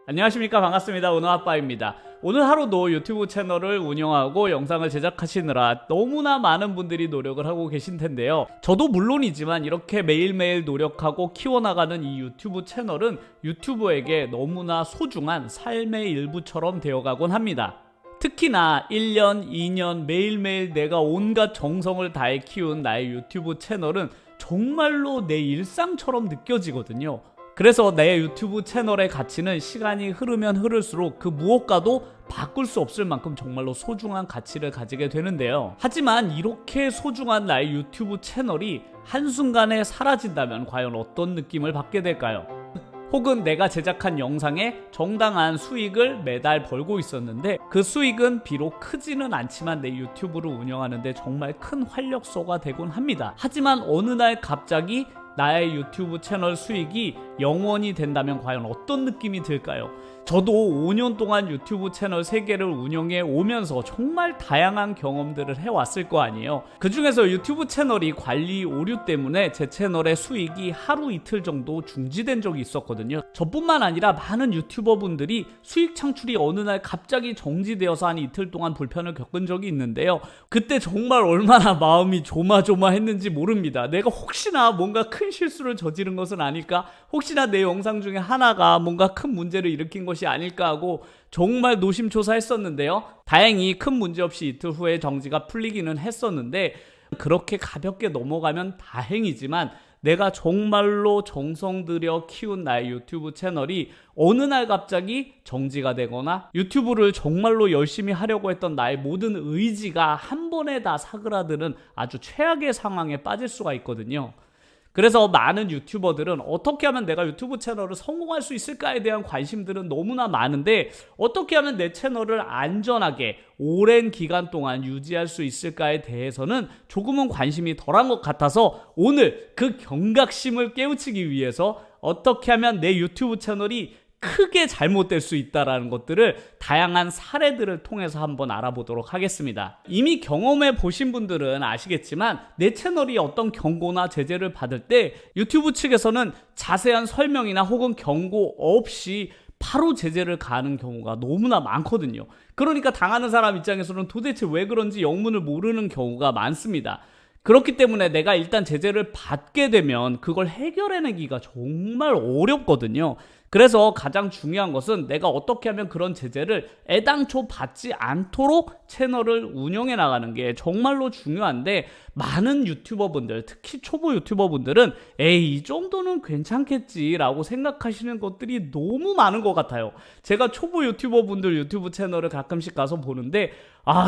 안녕하십니까, 반갑습니다. 은호아빠입니다. 오늘 하루도 유튜브 채널을 운영하고 영상을 제작하시느라 너무나 많은 분들이 노력을 하고 계신 텐데요. 저도 물론이지만 이렇게 매일매일 노력하고 키워나가는 이 유튜브 채널은 유튜버에게 너무나 소중한 삶의 일부처럼 되어가곤 합니다. 특히나 1년, 2년 매일매일 내가 온갖 정성을 다해 키운 나의 유튜브 채널은 정말로 내 일상처럼 느껴지거든요. 그래서 내 유튜브 채널의 가치는 시간이 흐르면 흐를수록 그 무엇과도 바꿀 수 없을 만큼 정말로 소중한 가치를 가지게 되는데요. 하지만 이렇게 소중한 나의 유튜브 채널이 한순간에 사라진다면 과연 어떤 느낌을 받게 될까요? 혹은 내가 제작한 영상에 정당한 수익을 매달 벌고 있었는데 그 수익은 비록 크지는 않지만 내 유튜브를 운영하는데 정말 큰 활력소가 되곤 합니다. 하지만 어느 날 갑자기 나의 유튜브 채널 수익이 0원이 된다면 과연 어떤 느낌이 들까요? 저도 5년 동안 유튜브 채널 3개를 운영해 오면서 정말 다양한 경험들을 해왔을 거 아니에요. 그 중에서 유튜브 채널이 관리 오류 때문에 제 채널의 수익이 하루 이틀 정도 중지된 적이 있었거든요. 저뿐만 아니라 많은 유튜버분들이 수익 창출이 어느 날 갑자기 정지되어서 한 이틀 동안 불편을 겪은 적이 있는데요. 그때 정말 얼마나 마음이 조마조마했는지 모릅니다. 내가 혹시나 뭔가 큰 실수를 저지른 것은 아닐까? 혹시나 내 영상 중에 하나가 뭔가 큰 문제를 일으킨 것이 아닐까 하고 정말 노심초사했었는데요. 다행히 큰 문제 없이 이틀 후에 정지가 풀리기는 했었는데 그렇게 가볍게 넘어가면 다행이지만 내가 정말로 정성 들여 키운 나의 유튜브 채널이 어느 날 갑자기 정지가 되거나 유튜브를 정말로 열심히 하려고 했던 나의 모든 의지가 한 번에 다 사그라드는 아주 최악의 상황에 빠질 수가 있거든요. 그래서 많은 유튜버들은 어떻게 하면 내가 유튜브 채널을 성공할 수 있을까에 대한 관심들은 너무나 많은데 어떻게 하면 내 채널을 안전하게 오랜 기간 동안 유지할 수 있을까에 대해서는 조금은 관심이 덜한 것 같아서 오늘 그 경각심을 깨우치기 위해서 어떻게 하면 내 유튜브 채널이 크게 잘못될 수 있다는 것들을 다양한 사례들을 통해서 한번 알아보도록 하겠습니다. 이미 경험해 보신 분들은 아시겠지만 내 채널이 어떤 경고나 제재를 받을 때 유튜브 측에서는 자세한 설명이나 혹은 경고 없이 바로 제재를 가하는 경우가 너무나 많거든요. 그러니까 당하는 사람 입장에서는 도대체 왜 그런지 영문을 모르는 경우가 많습니다. 그렇기 때문에 내가 일단 제재를 받게 되면 그걸 해결해내기가 정말 어렵거든요. 그래서 가장 중요한 것은 내가 어떻게 하면 그런 제재를 애당초 받지 않도록 채널을 운영해 나가는 게 정말로 중요한데 많은 유튜버분들, 특히 초보 유튜버분들은 에이, 이 정도는 괜찮겠지라고 생각하시는 것들이 너무 많은 것 같아요. 제가 초보 유튜버분들 유튜브 채널을 가끔씩 가서 보는데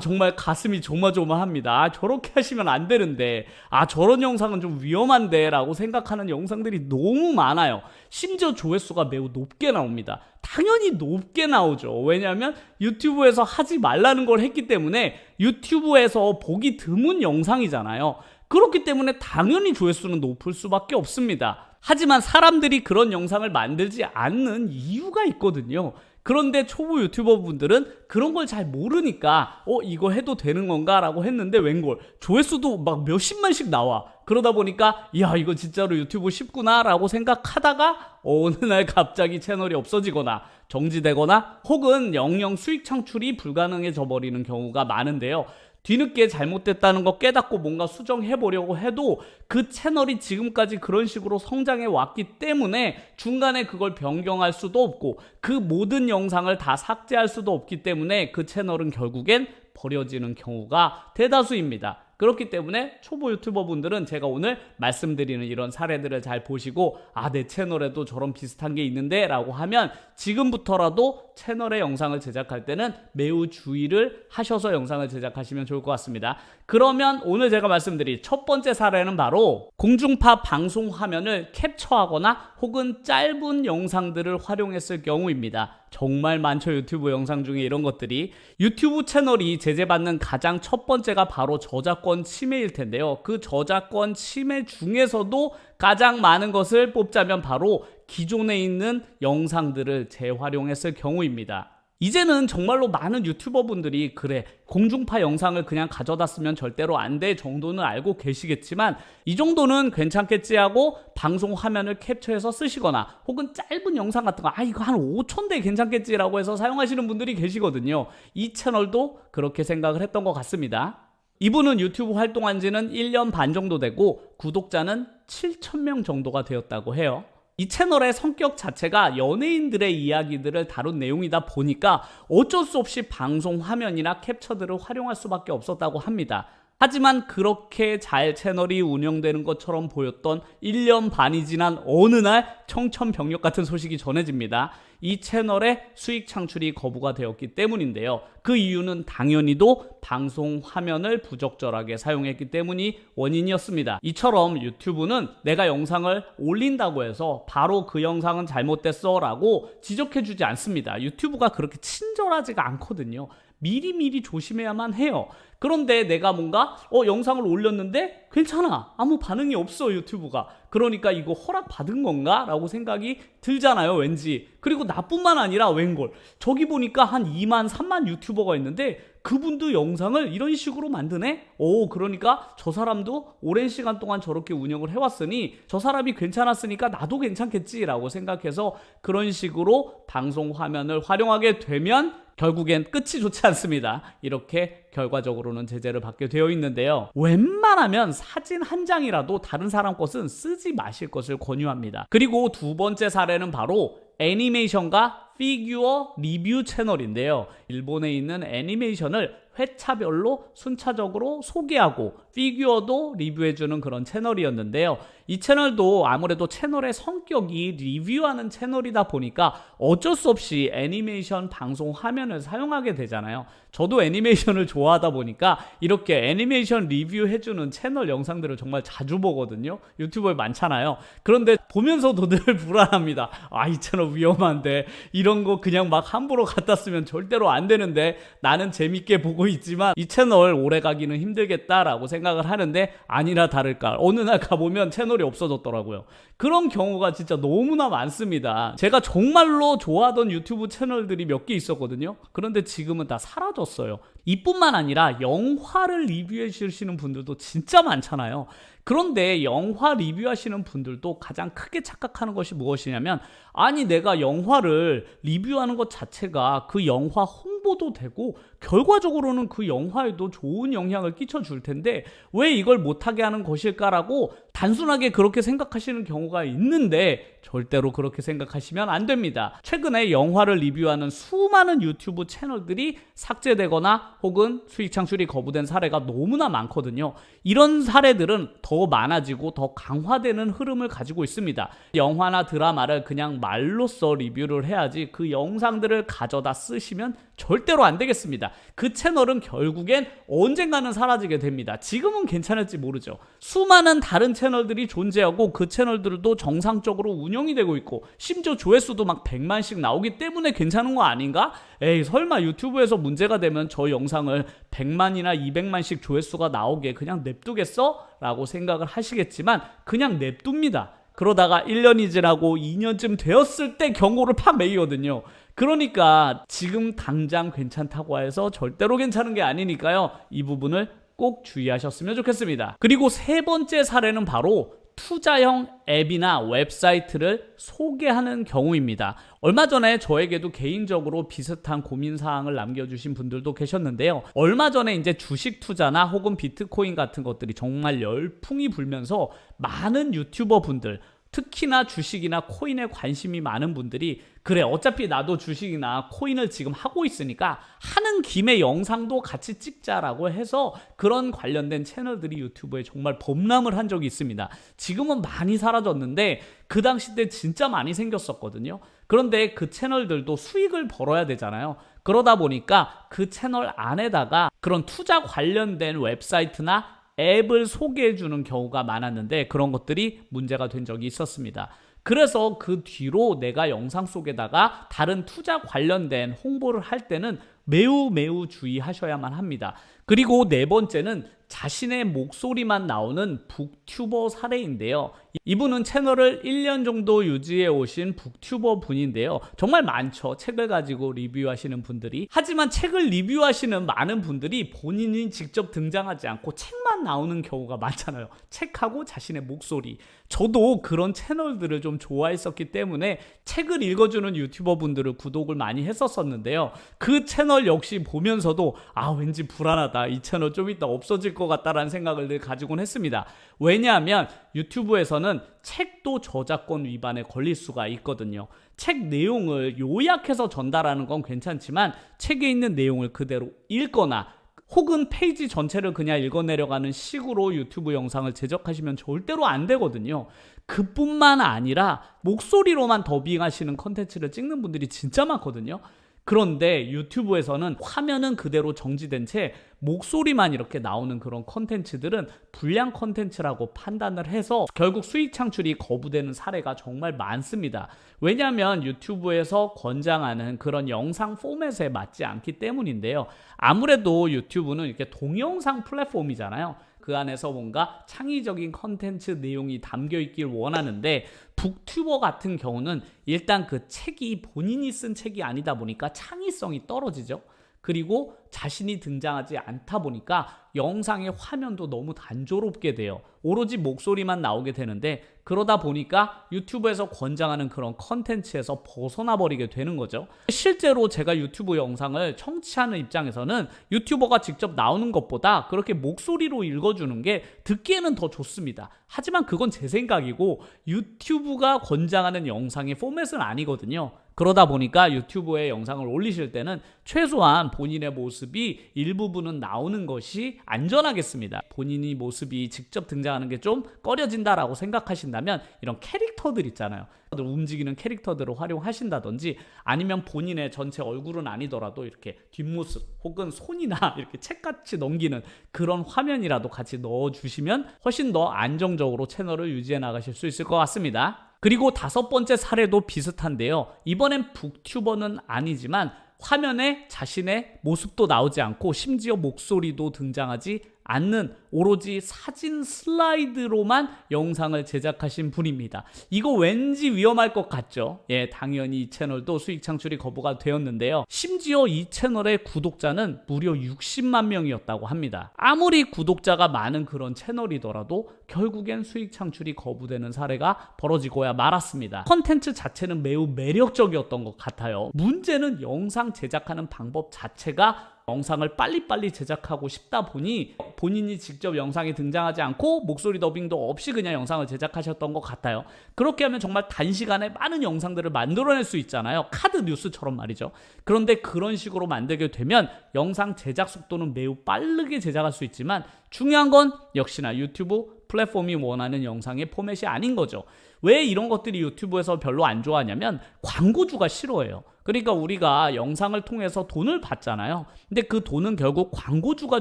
정말 가슴이 조마조마합니다. 저렇게 하시면 안 되는데 저런 영상은 좀 위험한데 라고 생각하는 영상들이 너무 많아요. 심지어 조회수가 매우 높게 나옵니다. 당연히 높게 나오죠. 왜냐하면 유튜브에서 하지 말라는 걸 했기 때문에 유튜브에서 보기 드문 영상이잖아요. 그렇기 때문에 당연히 조회수는 높을 수밖에 없습니다. 하지만 사람들이 그런 영상을 만들지 않는 이유가 있거든요. 그런데 초보 유튜버분들은 그런 걸 잘 모르니까 이거 해도 되는 건가? 라고 했는데 웬걸 조회수도 막 몇십만씩 나와. 그러다 보니까 야, 이거 진짜로 유튜브 쉽구나 라고 생각하다가 어느 날 갑자기 채널이 없어지거나 정지되거나 혹은 영영 수익 창출이 불가능해져 버리는 경우가 많은데요. 뒤늦게 잘못됐다는 거 깨닫고 뭔가 수정해보려고 해도 그 채널이 지금까지 그런 식으로 성장해 왔기 때문에 중간에 그걸 변경할 수도 없고 그 모든 영상을 다 삭제할 수도 없기 때문에 그 채널은 결국엔 버려지는 경우가 대다수입니다. 그렇기 때문에 초보 유튜버 분들은 제가 오늘 말씀드리는 이런 사례들을 잘 보시고 내 채널에도 저런 비슷한 게 있는데 라고 하면 지금부터라도 채널의 영상을 제작할 때는 매우 주의를 하셔서 영상을 제작하시면 좋을 것 같습니다. 그러면 오늘 제가 말씀드릴 첫 번째 사례는 바로 공중파 방송 화면을 캡처하거나 혹은 짧은 영상들을 활용했을 경우입니다. 정말 많죠. 유튜브 영상 중에 이런 것들이. 유튜브 채널이 제재받는 가장 첫 번째가 바로 저작권 침해일 텐데요. 그 저작권 침해 중에서도 가장 많은 것을 뽑자면 바로 기존에 있는 영상들을 재활용했을 경우입니다. 이제는 정말로 많은 유튜버분들이 그래 공중파 영상을 그냥 가져다 쓰면 절대로 안 돼 정도는 알고 계시겠지만 이 정도는 괜찮겠지 하고 방송 화면을 캡처해서 쓰시거나 혹은 짧은 영상 같은 거 이거 한 5초인데 괜찮겠지라고 해서 사용하시는 분들이 계시거든요. 이 채널도 그렇게 생각을 했던 것 같습니다. 이분은 유튜브 활동한 지는 1년 반 정도 되고 구독자는 7,000명 정도가 되었다고 해요. 이 채널의 성격 자체가 연예인들의 이야기들을 다룬 내용이다 보니까 어쩔 수 없이 방송 화면이나 캡처들을 활용할 수밖에 없었다고 합니다. 하지만 그렇게 잘 채널이 운영되는 것처럼 보였던 1년 반이 지난 어느 날 청천벽력 같은 소식이 전해집니다. 이 채널의 수익 창출이 거부가 되었기 때문인데요. 그 이유는 당연히도 방송 화면을 부적절하게 사용했기 때문이 원인이었습니다. 이처럼 유튜브는 내가 영상을 올린다고 해서 바로 그 영상은 잘못됐어 라고 지적해주지 않습니다. 유튜브가 그렇게 친절하지가 않거든요. 미리미리 조심해야만 해요. 그런데 내가 뭔가 영상을 올렸는데 괜찮아, 아무 반응이 없어 유튜브가. 그러니까 이거 허락받은 건가? 라고 생각이 들잖아요, 왠지. 그리고 나뿐만 아니라 웬걸 저기 보니까 한 2만 3만 유튜버가 있는데 그분도 영상을 이런 식으로 만드네? 그러니까 저 사람도 오랜 시간 동안 저렇게 운영을 해왔으니 저 사람이 괜찮았으니까 나도 괜찮겠지라고 생각해서 그런 식으로 방송 화면을 활용하게 되면 결국엔 끝이 좋지 않습니다. 이렇게 결과적으로는 제재를 받게 되어 있는데요. 웬만하면 사진 한 장이라도 다른 사람 것은 쓰지 마실 것을 권유합니다. 그리고 두 번째 사례는 바로 애니메이션과 피규어 리뷰 채널인데요. 일본에 있는 애니메이션을 회차별로 순차적으로 소개하고 피규어도 리뷰해주는 그런 채널이었는데요. 이 채널도 아무래도 채널의 성격이 리뷰하는 채널이다 보니까 어쩔 수 없이 애니메이션 방송 화면을 사용하게 되잖아요. 저도 애니메이션을 좋아하다 보니까 이렇게 애니메이션 리뷰해주는 채널 영상들을 정말 자주 보거든요. 유튜브에 많잖아요. 그런데 보면서도 늘 불안합니다. 이 채널 위험한데 이런 거 그냥 막 함부로 갖다 쓰면 절대로 안 되는데 나는 재밌게 보고 있지만 이 채널 오래 가기는 힘들겠다라고 생각을 하는데 아니나 다를까 어느 날 가보면 채널이 없어졌더라고요. 그런 경우가 진짜 너무나 많습니다. 제가 정말로 좋아하던 유튜브 채널들이 몇 개 있었거든요. 그런데 지금은 다 사라졌어요. 이뿐만 아니라 영화를 리뷰해 주시는 분들도 진짜 많잖아요. 그런데 영화 리뷰하시는 분들도 가장 크게 착각하는 것이 무엇이냐면 아니 내가 영화를 리뷰하는 것 자체가 그 영화 홍보도 되고 결과적으로는 그 영화에도 좋은 영향을 끼쳐줄 텐데 왜 이걸 못하게 하는 것일까라고 단순하게 그렇게 생각하시는 경우가 있는데 절대로 그렇게 생각하시면 안 됩니다. 최근에 영화를 리뷰하는 수많은 유튜브 채널들이 삭제되거나 혹은 수익 창출이 거부된 사례가 너무나 많거든요. 이런 사례들은 더 많아지고 더 강화되는 흐름을 가지고 있습니다. 영화나 드라마를 그냥 말로써 리뷰를 해야지 그 영상들을 가져다 쓰시면 절대로 안 되겠습니다. 그 채널은 결국엔 언젠가는 사라지게 됩니다. 지금은 괜찮을지 모르죠. 수많은 다른 채널들이 존재하고 그 채널들도 정상적으로 운영이 되고 있고 심지어 조회수도 막 100만씩 나오기 때문에 괜찮은 거 아닌가? 에이 설마 유튜브에서 문제가 되면 저 영상을 100만이나 200만씩 조회수가 나오게 그냥 냅두겠어? 라고 생각을 하시겠지만 그냥 냅둡니다. 그러다가 1년이 지나고 2년쯤 되었을 때 경고를 팍 매기거든요. 그러니까 지금 당장 괜찮다고 해서 절대로 괜찮은 게 아니니까요. 이 부분을 꼭 주의하셨으면 좋겠습니다. 그리고 세 번째 사례는 바로 투자형 앱이나 웹사이트를 소개하는 경우입니다. 얼마 전에 저에게도 개인적으로 비슷한 고민사항을 남겨주신 분들도 계셨는데요. 얼마 전에 이제 주식 투자나 혹은 비트코인 같은 것들이 정말 열풍이 불면서 많은 유튜버 분들 특히나 주식이나 코인에 관심이 많은 분들이 그래 어차피 나도 주식이나 코인을 지금 하고 있으니까 하는 김에 영상도 같이 찍자라고 해서 그런 관련된 채널들이 유튜브에 정말 범람을 한 적이 있습니다. 지금은 많이 사라졌는데 그 당시 때 진짜 많이 생겼었거든요. 그런데 그 채널들도 수익을 벌어야 되잖아요. 그러다 보니까 그 채널 안에다가 그런 투자 관련된 웹사이트나 앱을 소개해주는 경우가 많았는데 그런 것들이 문제가 된 적이 있었습니다. 그래서 그 뒤로 내가 영상 속에다가 다른 투자 관련된 홍보를 할 때는 매우 주의하셔야만 합니다. 그리고 네 번째는 자신의 목소리만 나오는 북튜버 사례인데요. 이분은 채널을 1년 정도 유지해 오신 북튜버 분인데요. 정말 많죠. 책을 가지고 리뷰하시는 분들이. 하지만 책을 리뷰하시는 많은 분들이 본인이 직접 등장하지 않고 책만 나오는 경우가 많잖아요. 책하고 자신의 목소리. 저도 그런 채널들을 좀 좋아했었기 때문에 책을 읽어주는 유튜버 분들을 구독을 많이 했었었는데요. 그 채널 역시 보면서도 왠지 불안하다. 이 채널 좀 이따 없어질 것 같다라는 생각을 늘 가지곤 했습니다. 왜냐하면 유튜브에서는 책도 저작권 위반에 걸릴 수가 있거든요. 책 내용을 요약해서 전달하는 건 괜찮지만 책에 있는 내용을 그대로 읽거나 혹은 페이지 전체를 그냥 읽어내려가는 식으로 유튜브 영상을 제작하시면 절대로 안 되거든요. 그뿐만 아니라 목소리로만 더빙하시는 컨텐츠를 찍는 분들이 진짜 많거든요. 그런데 유튜브에서는 화면은 그대로 정지된 채 목소리만 이렇게 나오는 그런 컨텐츠들은 불량 컨텐츠라고 판단을 해서 결국 수익 창출이 거부되는 사례가 정말 많습니다. 왜냐하면 유튜브에서 권장하는 그런 영상 포맷에 맞지 않기 때문인데요. 아무래도 유튜브는 이렇게 동영상 플랫폼이잖아요. 그 안에서 뭔가 창의적인 컨텐츠 내용이 담겨 있길 원하는데 북튜버 같은 경우는 일단 그 책이 본인이 쓴 책이 아니다 보니까 창의성이 떨어지죠. 그리고 자신이 등장하지 않다 보니까 영상의 화면도 너무 단조롭게 돼요. 오로지 목소리만 나오게 되는데 그러다 보니까 유튜브에서 권장하는 그런 컨텐츠에서 벗어나 버리게 되는 거죠. 실제로 제가 유튜브 영상을 청취하는 입장에서는 유튜버가 직접 나오는 것보다 그렇게 목소리로 읽어주는 게 듣기에는 더 좋습니다. 하지만 그건 제 생각이고 유튜브가 권장하는 영상의 포맷은 아니거든요. 그러다 보니까 유튜브에 영상을 올리실 때는 최소한 본인의 모습이 일부분은 나오는 것이 안전하겠습니다. 본인이 모습이 직접 등장하는 게 좀 꺼려진다라고 생각하신다면 이런 캐릭터들 있잖아요. 움직이는 캐릭터들을 활용하신다든지 아니면 본인의 전체 얼굴은 아니더라도 이렇게 뒷모습 혹은 손이나 이렇게 책같이 넘기는 그런 화면이라도 같이 넣어주시면 훨씬 더 안정적으로 채널을 유지해 나가실 수 있을 것 같습니다. 그리고 5번째 사례도 비슷한데요. 이번엔 북튜버는 아니지만 화면에 자신의 모습도 나오지 않고 심지어 목소리도 등장하지 않는 오로지 사진 슬라이드로만 영상을 제작하신 분입니다. 이거 왠지 위험할 것 같죠? 예, 당연히 이 채널도 수익 창출이 거부가 되었는데요. 심지어 이 채널의 구독자는 무려 60만 명이었다고 합니다. 아무리 구독자가 많은 그런 채널이더라도 결국엔 수익 창출이 거부되는 사례가 벌어지고야 말았습니다. 컨텐츠 자체는 매우 매력적이었던 것 같아요. 문제는 영상 제작하는 방법 자체가 영상을 빨리빨리 제작하고 싶다 보니 본인이 직접 영상에 등장하지 않고 목소리 더빙도 없이 그냥 영상을 제작하셨던 것 같아요. 그렇게 하면 정말 단시간에 많은 영상들을 만들어낼 수 있잖아요. 카드 뉴스처럼 말이죠. 그런데 그런 식으로 만들게 되면 영상 제작 속도는 매우 빠르게 제작할 수 있지만 중요한 건 역시나 유튜브 플랫폼이 원하는 영상의 포맷이 아닌 거죠. 왜 이런 것들이 유튜브에서 별로 안 좋아하냐면 광고주가 싫어해요. 그러니까 우리가 영상을 통해서 돈을 받잖아요. 근데 그 돈은 결국 광고주가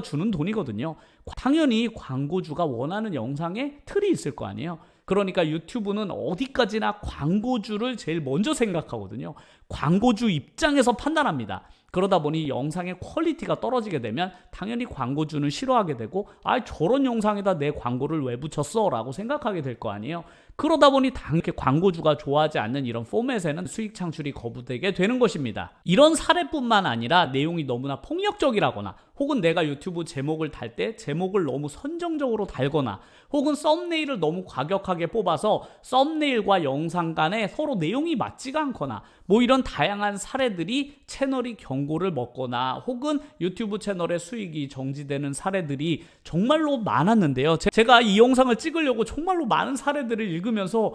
주는 돈이거든요. 당연히 광고주가 원하는 영상에 틀이 있을 거 아니에요. 그러니까 유튜브는 어디까지나 광고주를 제일 먼저 생각하거든요. 광고주 입장에서 판단합니다. 그러다 보니 영상의 퀄리티가 떨어지게 되면 당연히 광고주는 싫어하게 되고 저런 영상에다 내 광고를 왜 붙였어? 라고 생각하게 될 거 아니에요. 그러다 보니 당연히 광고주가 좋아하지 않는 이런 포맷에는 수익 창출이 거부되게 되는 것입니다. 이런 사례뿐만 아니라 내용이 너무나 폭력적이라거나 혹은 내가 유튜브 제목을 달 때 제목을 너무 선정적으로 달거나 혹은 썸네일을 너무 과격하게 뽑아서 썸네일과 영상 간에 서로 내용이 맞지가 않거나 이런 다양한 사례들이 채널이 경고를 먹거나 혹은 유튜브 채널의 수익이 정지되는 사례들이 정말로 많았는데요. 제가 이 영상을 찍으려고 정말로 많은 사례들을 읽으면서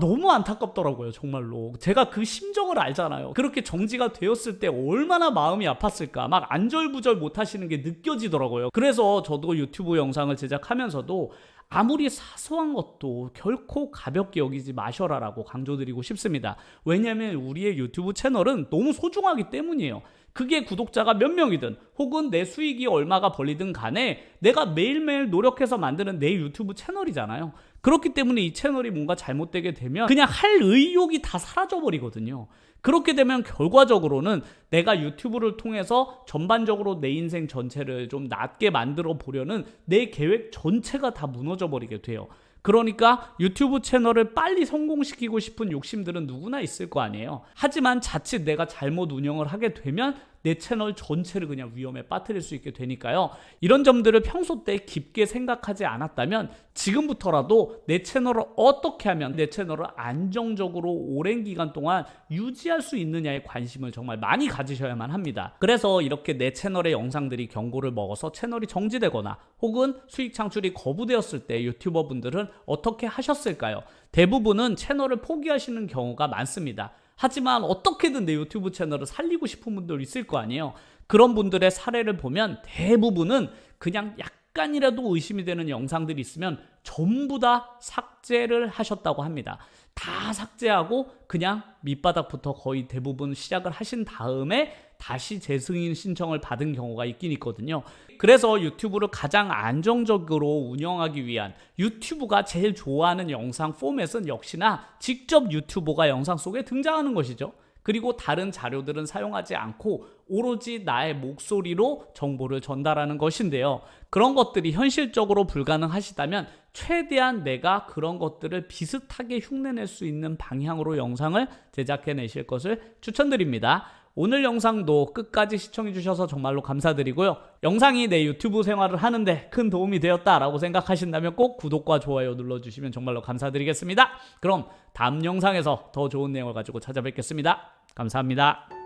너무 안타깝더라고요. 정말로 제가 그 심정을 알잖아요. 그렇게 정지가 되었을 때 얼마나 마음이 아팠을까. 막 안절부절 못하시는 게 느껴지더라고요. 그래서 저도 유튜브 영상을 제작하면서도 아무리 사소한 것도 결코 가볍게 여기지 마셔라라고 강조드리고 싶습니다. 왜냐하면 우리의 유튜브 채널은 너무 소중하기 때문이에요. 그게 구독자가 몇 명이든 혹은 내 수익이 얼마가 벌리든 간에 내가 매일매일 노력해서 만드는 내 유튜브 채널이잖아요. 그렇기 때문에 이 채널이 뭔가 잘못되게 되면 그냥 할 의욕이 다 사라져버리거든요. 그렇게 되면 결과적으로는 내가 유튜브를 통해서 전반적으로 내 인생 전체를 좀 낮게 만들어 보려는 내 계획 전체가 다 무너져 버리게 돼요. 그러니까 유튜브 채널을 빨리 성공시키고 싶은 욕심들은 누구나 있을 거 아니에요. 하지만 자칫 내가 잘못 운영을 하게 되면 내 채널 전체를 그냥 위험에 빠뜨릴 수 있게 되니까요. 이런 점들을 평소 때 깊게 생각하지 않았다면 지금부터라도 내 채널을 어떻게 하면 내 채널을 안정적으로 오랜 기간 동안 유지할 수 있느냐에 관심을 정말 많이 가지셔야만 합니다. 그래서 이렇게 내 채널의 영상들이 경고를 먹어서 채널이 정지되거나 혹은 수익 창출이 거부되었을 때 유튜버 분들은 어떻게 하셨을까요? 대부분은 채널을 포기하시는 경우가 많습니다. 하지만 어떻게든 내 유튜브 채널을 살리고 싶은 분들 있을 거 아니에요. 그런 분들의 사례를 보면 대부분은 그냥 약간이라도 의심이 되는 영상들이 있으면 전부 다 삭제를 하셨다고 합니다. 다 삭제하고 그냥 밑바닥부터 거의 대부분 시작을 하신 다음에 다시 재승인 신청을 받은 경우가 있긴 있거든요. 그래서 유튜브를 가장 안정적으로 운영하기 위한 유튜브가 제일 좋아하는 영상 포맷은 역시나 직접 유튜버가 영상 속에 등장하는 것이죠. 그리고 다른 자료들은 사용하지 않고 오로지 나의 목소리로 정보를 전달하는 것인데요. 그런 것들이 현실적으로 불가능하시다면 최대한 내가 그런 것들을 비슷하게 흉내낼 수 있는 방향으로 영상을 제작해내실 것을 추천드립니다. 오늘 영상도 끝까지 시청해주셔서 정말로 감사드리고요. 영상이 내 유튜브 생활을 하는데 큰 도움이 되었다라고 생각하신다면 꼭 구독과 좋아요 눌러주시면 정말로 감사드리겠습니다. 그럼 다음 영상에서 더 좋은 내용을 가지고 찾아뵙겠습니다. 감사합니다.